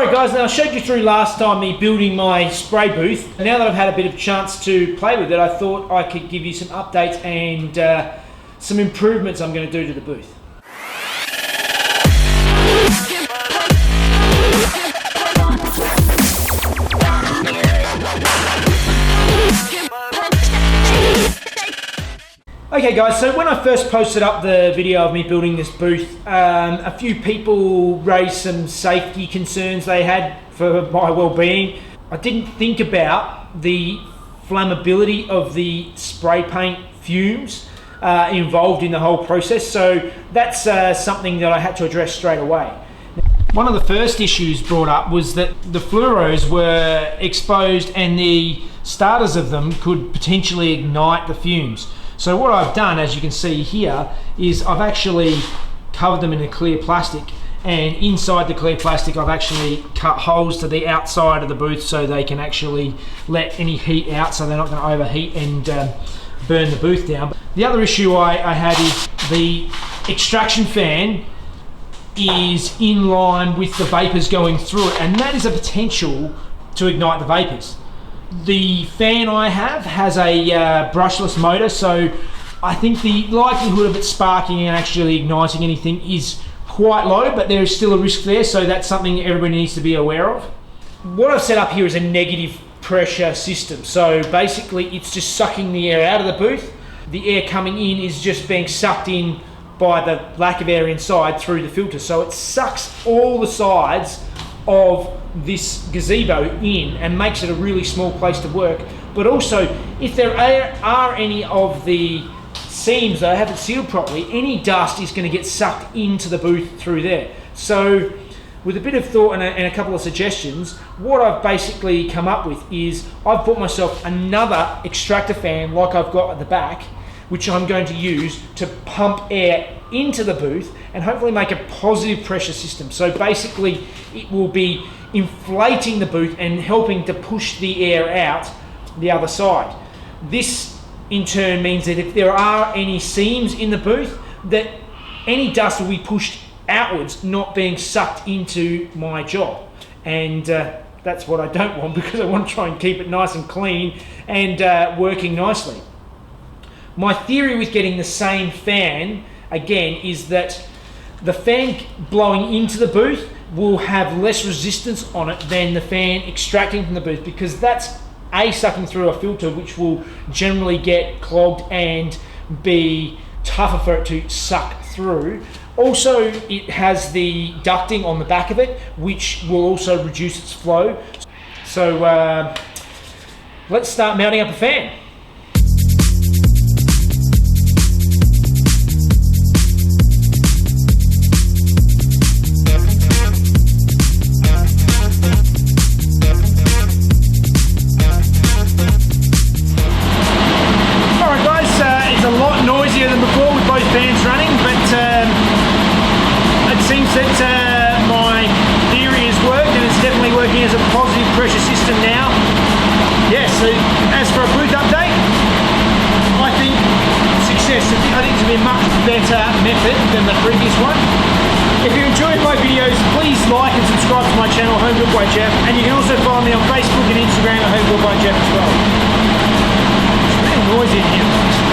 Alright guys, now I showed you through last time me building my spray booth. Now that I've had a bit of chance to play with it, I thought I could give you some updates and some improvements I'm going to do to the booth. Okay guys, so when I first posted up the video of me building this booth, a few people raised some safety concerns they had for my well-being. I didn't think about the flammability of the spray paint fumes involved in the whole process, so that's something that I had to address straight away. One of the first issues brought up was that the fluoros were exposed and the starters of them could potentially ignite the fumes. So what I've done, as you can see here, is I've actually covered them in a clear plastic, and inside the clear plastic I've actually cut holes to the outside of the booth so they can actually let any heat out, so they're not going to overheat and burn the booth down. The other issue I had is the extraction fan is in line with the vapors going through it, and that is a potential to ignite the vapors. The fan I have has a brushless motor, so I think the likelihood of it sparking and actually igniting anything is quite low, but there is still a risk there, so that's something everybody needs to be aware of. What I've set up here is a negative pressure system, so basically it's just sucking the air out of the booth. The air coming in is just being sucked in by the lack of air inside through the filter, so it sucks all the sides of this gazebo in and makes it a really small place to work. But also, if there are any of the seams that I haven't sealed properly, any dust is going to get sucked into the booth through there. So with a bit of thought and a couple of suggestions, what I've basically come up with is I've bought myself another extractor fan like I've got at the back, which I'm going to use to pump air into the booth and hopefully make a positive pressure system. So basically it will be inflating the booth and helping to push the air out the other side. This in turn means that if there are any seams in the booth, that any dust will be pushed outwards, not being sucked into my job. And that's what I don't want, because I want to try and keep it nice and clean and working nicely. My theory with getting the same fan again is that the fan blowing into the booth will have less resistance on it than the fan extracting from the booth, because that's sucking through a filter which will generally get clogged and be tougher for it to suck through. Also, it has the ducting on the back of it, which will also reduce its flow. So let's start mounting up a fan. My theory has worked, and it's definitely working as a positive pressure system now. Yeah, so as for a booth update, I think success. I think it's going to be a much better method than the previous one. If you enjoyed my videos, please like and subscribe to my channel, Home Built by Jeff, and you can also follow me on Facebook and Instagram at Home Built by Jeff as well. It's really noisy in here.